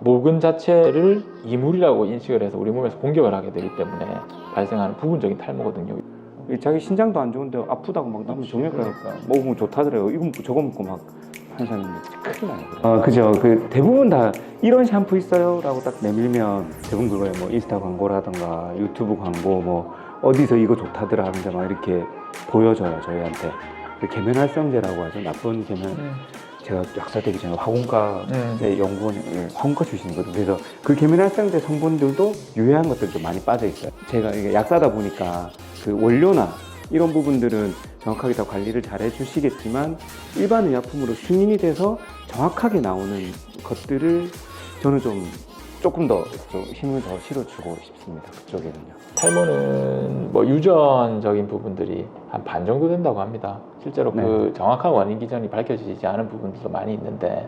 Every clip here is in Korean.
모근 자체를 이물이라고 인식을 해서 우리 몸에서 공격을 하게 되기 때문에 발생하는 부분적인 탈모거든요. 자기 신장도 안 좋은데 아프다고 막 남은 정형외과 먹으면 좋다더래요. 이거 먹고 저거 먹고 막 하는 사람이 큰일 나요. 그죠. 그 대부분 다 이런 샴푸 있어요? 라고 딱 내밀면 대부분 그거에 뭐 인스타 광고라던가 유튜브 광고 뭐 어디서 이거 좋다더라 하면서 막 이렇게 보여줘요, 저희한테. 그 계면활성제라고 하죠. 나쁜 계면. 제가 약사 되기 전에 화공과의 연구원에 화공과 출신이거든요. 그래서 그 계면활성제 성분들도 유해한 것들이 좀 많이 빠져 있어요. 제가 이게 약사다 보니까 그 원료나 이런 부분들은 정확하게 다 관리를 잘 해주시겠지만 일반 의약품으로 승인이 돼서 정확하게 나오는 것들을 저는 조금 더 좀 힘을 더 실어주고 싶습니다. 그쪽에는요. 탈모는 뭐 유전적인 부분들이 한 반 정도 된다고 합니다. 실제로 네. 그 정확한 원인 기전이 밝혀지지 않은 부분들도 많이 있는데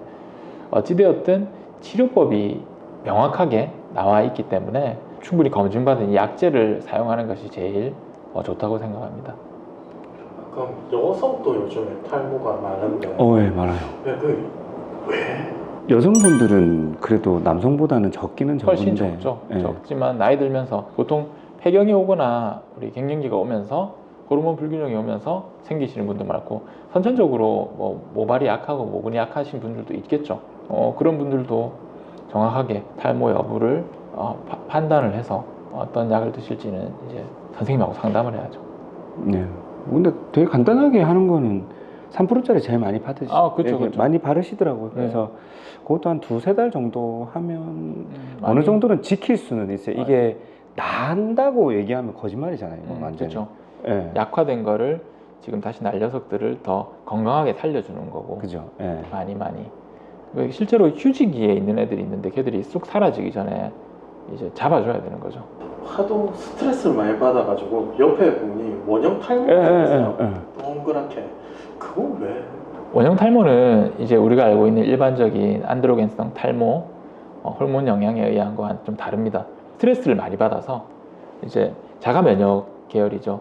어찌되었든 치료법이 명확하게 나와 있기 때문에 충분히 검증받은 약제를 사용하는 것이 제일 좋다고 생각합니다. 그럼 여성도 요즘에 탈모가 많은데 네, 많아요. 왜? 여성분들은 그래도 남성보다는 적기는 훨씬 적은데 적죠. 네. 적지만 나이 들면서 보통 폐경이 오거나 우리 갱년기가 오면서 호르몬 불균형이 오면서 생기시는 분도 많고 선천적으로 뭐 모발이 약하고 모근이 약하신 분들도 있겠죠. 그런 분들도 정확하게 탈모 여부를 판단을 해서 어떤 약을 드실지는 이제 선생님하고 상담을 해야죠. 네. 근데 되게 간단하게 하는 거는 3%짜리 제일 많이 받으시, 그렇죠, 그렇죠. 많이 바르시더라고요. 그래서 그것도 한 2-3달 정도 하면 어느 많이... 정도는 지킬 수는 있어요. 이게 나은다고 얘기하면 거짓말이잖아요. 완전히. 그렇죠. 네. 약화된 거를 지금 다시 날 녀석들을 더 건강하게 살려주는 거고. 그죠. 네. 많이. 실제로 휴지기에 있는 애들이 있는데 걔들이 쑥 사라지기 전에 이제 잡아줘야 되는 거죠. 하도 스트레스를 많이 받아가지고 옆에 분이 원형 탈모가 있어요. 동그랗게. 그건 왜? 원형 탈모는 이제 우리가 알고 있는 일반적인 안드로겐성 탈모 호르몬 영향에 의한 거와는 좀 다릅니다. 스트레스를 많이 받아서 이제 자가 면역 계열이죠.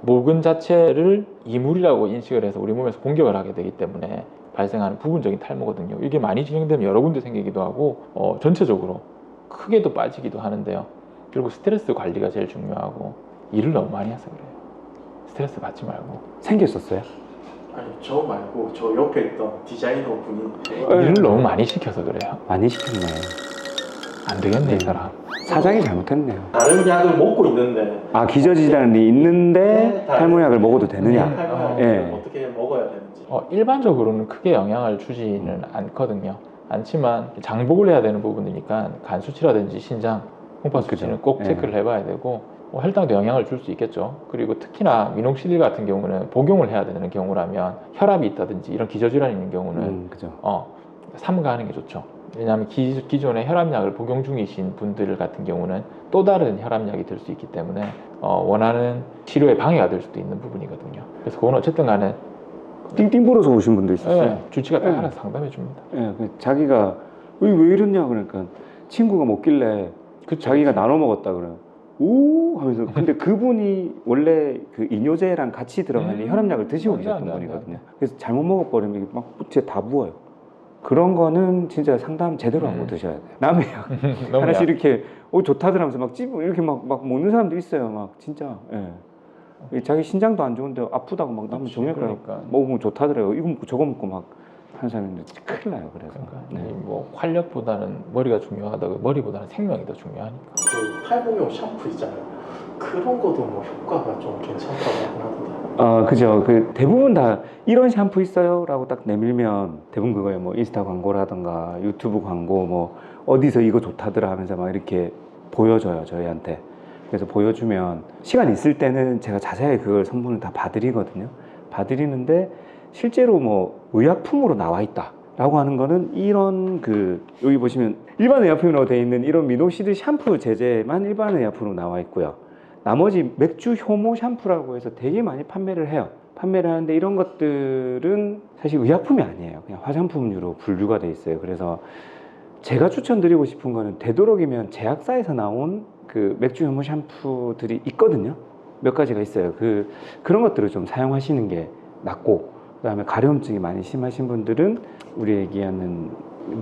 모근 자체를 이물이라고 인식을 해서 우리 몸에서 공격을 하게 되기 때문에 발생하는 부분적인 탈모거든요. 이게 많이 진행되면 여러 군데 생기기도 하고 전체적으로 크게도 빠지기도 하는데요. 결국 스트레스 관리가 제일 중요하고 일을 너무 많이 해서 그래요. 스트레스 받지 말고. 생겼었어요? 아니 저 말고 저 옆에 있던 디자이너 분이 일을 너무 많이 시켜서 그래요. 많이 시켰네. 안 되겠네 이 사람. 사장이 잘못했네요. 다른 약을 먹고 있는데 기저질환이 있는데 탈모약을 먹어도 되느냐? 탈모약을 어떻게 먹어야 되는지. 일반적으로는 크게 영향을 주지는 않거든요. 않지만 장복을 해야 되는 부분이니까 간 수치라든지 신장, 홍파 수치는 꼭 체크를 해봐야 되고 혈당도 영향을 줄 수 있겠죠. 그리고 특히나 미녹시딜 같은 경우는 복용을 해야 되는 경우라면 혈압이 있다든지 이런 기저질환이 있는 경우는 삼가하는 게 좋죠. 왜냐하면 기존에 혈압약을 복용 중이신 분들 같은 경우는 또 다른 혈압약이 될 수 있기 때문에 원하는 치료에 방해가 될 수도 있는 부분이거든요. 그래서 그건 어쨌든 간에 띵띵 불어서 오신 분도 있었어요. 주치가 딱 알아서 상담해 줍니다. 자기가 왜 이랬냐 그러니까 친구가 먹길래 자기가 나눠 먹었다 그래요. 오 하면서 근데 그분이 원래 그 이뇨제랑 같이 들어가는 혈압약을 드시고 계셨던 분이거든요. 그래서 잘못 먹어버리면 막 부채 다 부어요. 그런 거는 진짜 상담 제대로 하고 드셔야 돼요. 남의 약 하나씩 이렇게 좋다더라면서 막 찝고 이렇게 막 먹는 사람도 있어요. 막 진짜. 자기 신장도 안 좋은데 아프다고 막 남의 정형외과 먹으면 좋다더래요. 이거 먹고 저거 먹고 막 하는 사람인데 큰일 나요. 그래서 뭐 활력보다는 머리가 중요하다고 머리보다는 생명이 더 중요하니까. 그 탈모용 샴푸 있잖아요. 그런 것도 뭐 효과가 좀 괜찮다고 하던데. 그죠. 그 대부분 다 이런 샴푸 있어요? 라고 딱 내밀면 대부분 그거예요. 뭐 인스타 광고라던가 유튜브 광고 뭐 어디서 이거 좋다더라 하면서 막 이렇게 보여줘요. 저희한테. 그래서 보여주면 시간 있을 때는 제가 자세하게 그걸 성분을 다 봐드리거든요. 봐드리는데 실제로 뭐 의약품으로 나와 있다 라고 하는 거는 이런 여기 보시면 일반 의약품이라고 되어 있는 이런 미녹시딜 샴푸 제제만 일반 의약품으로 나와 있고요. 나머지 맥주 효모 샴푸라고 해서 되게 많이 판매를 해요. 판매를 하는데 이런 것들은 사실 의약품이 아니에요. 그냥 화장품류로 분류가 돼 있어요. 그래서 제가 추천드리고 싶은 거는 되도록이면 제약사에서 나온 그 맥주 효모 샴푸들이 있거든요. 몇 가지가 있어요. 그런 것들을 좀 사용하시는 게 낫고, 그 다음에 가려움증이 많이 심하신 분들은 우리 얘기하는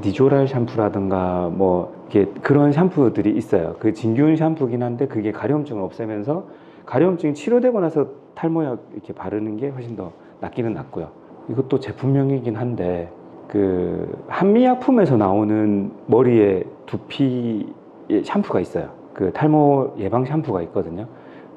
니조랄 샴푸라든가 뭐 이렇게 그런 샴푸들이 있어요. 그 진균 샴푸긴 한데 그게 가려움증을 없애면서 가려움증이 치료되고 나서 탈모약 이렇게 바르는 게 훨씬 더 낫기는 낫고요. 이것도 제품명이긴 한데 그 한미약품에서 나오는 머리에 두피 샴푸가 있어요. 그 탈모 예방 샴푸가 있거든요.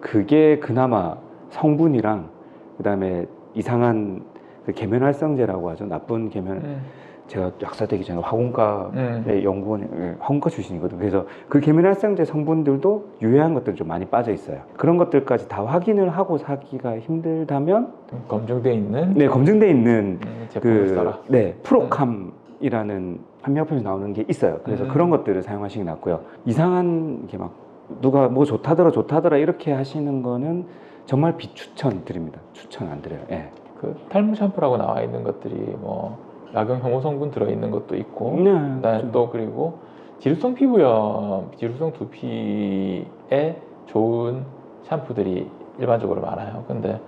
그게 그나마 성분이랑 그다음에 이상한 그 계면활성제라고 하죠. 나쁜 계면. 제가 약사되기 전에 화공과의 연구원, 화공과 출신이거든요. 그래서 그 계면활성제 성분들도 유해한 것들 좀 많이 빠져 있어요. 그런 것들까지 다 확인을 하고 사기가 힘들다면 검증돼 있는 네, 검증돼 있는 제품을 써라. 네, 프로캄이라는 한미약품에서 나오는 게 있어요. 그래서 그런 것들을 사용하시는 게 낫고요. 이상한 게 막 누가 뭐 좋다더라 이렇게 하시는 거는 정말 비추천 드립니다. 추천 안 드려요. 예. 그 탈모 샴푸라고 나와 있는 것들이 뭐 약용 혐오 성분 들어 있는 것도 있고, 네, 그다음에 그렇죠. 또 그리고 지루성 피부염, 지루성 두피에 좋은 샴푸들이 일반적으로 많아요. 근데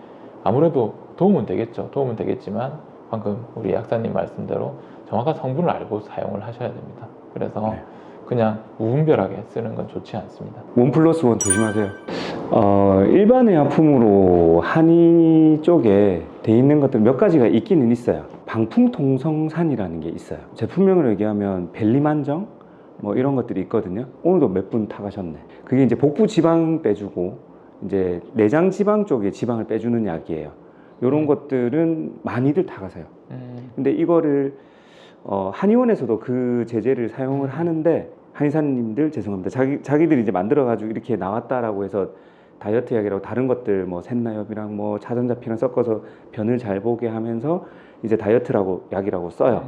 아무래도 도움은 되겠죠. 도움은 되겠지만 방금 우리 약사님 말씀대로 정확한 성분을 알고 사용을 하셔야 됩니다. 그래서 네. 그냥 무분별하게 쓰는 건 좋지 않습니다. 원 플러스 원 조심하세요. 일반 의약품으로 한의 쪽에 돼 있는 것들 몇 가지가 있기는 있어요. 방풍통성산이라는 게 있어요. 제품명으로 얘기하면 벨리만정 뭐 이런 것들이 있거든요. 오늘도 몇 분 타가셨네. 그게 이제 복부 지방 빼주고 이제 내장 지방 쪽에 지방을 빼주는 약이에요. 이런 것들은 많이들 타가세요. 근데 이거를 한의원에서도 그 제제를 사용을 하는데 한의사님들 죄송합니다. 자기들이 이제 만들어가지고 이렇게 나왔다라고 해서 다이어트 약이라고 다른 것들 뭐 셋나엽이랑 뭐 자전자피랑 섞어서 변을 잘 보게 하면서 이제 다이어트라고 약이라고 써요.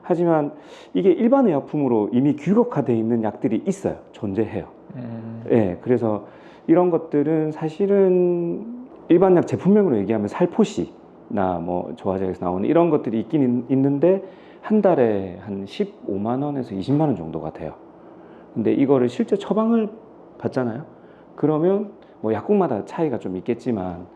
하지만 이게 일반 의약품으로 이미 규격화되어 있는 약들이 있어요. 존재해요. 예, 그래서 이런 것들은 사실은 일반 약 제품명으로 얘기하면 살포시나 뭐 조화제에서 나오는 이런 것들이 있긴 있는데 한 달에 한 15만 원에서 20만 원 정도가 돼요. 근데 이거를 실제 처방을 받잖아요. 그러면 뭐 약국마다 차이가 좀 있겠지만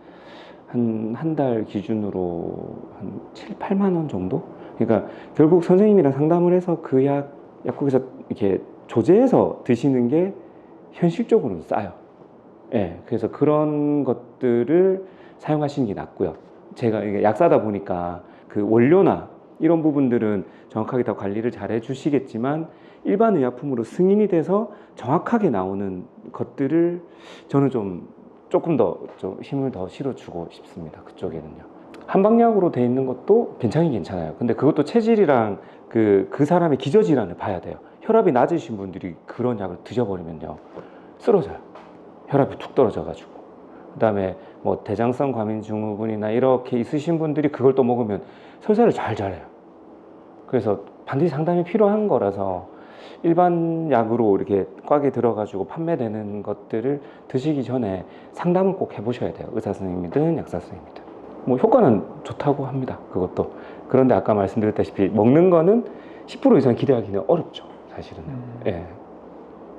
한 달 기준으로 한 7, 8만 원 정도? 그러니까 결국 선생님이랑 상담을 해서 그 약국에서 이렇게 조제해서 드시는 게 현실적으로는 싸요. 예, 그래서 그런 것들을 사용하시는 게 낫고요. 제가 이게 약사다 보니까 그 원료나 이런 부분들은 정확하게 다 관리를 잘 해주시겠지만 일반 의약품으로 승인이 돼서 정확하게 나오는 것들을 저는 조금 더 좀 힘을 더 실어주고 싶습니다. 그쪽에는요. 한방약으로 돼 있는 것도 괜찮아요. 근데 그것도 체질이랑 그 사람의 기저질환을 봐야 돼요. 혈압이 낮으신 분들이 그런 약을 드셔버리면요 쓰러져요. 혈압이 툭 떨어져가지고. 그다음에 뭐 대장성 과민 증후군이나 이렇게 있으신 분들이 그걸 또 먹으면 설사를 잘 잘해요. 그래서 반드시 상담이 필요한 거라서 일반 약으로 이렇게 꽉에 들어가지고 판매되는 것들을 드시기 전에 상담을 꼭 해보셔야 돼요. 의사 선생님이든 약사 선생님이든. 뭐 효과는 좋다고 합니다. 그것도. 그런데 아까 말씀드렸다시피 먹는 거는 10% 이상 기대하기는 어렵죠. 사실은. 예.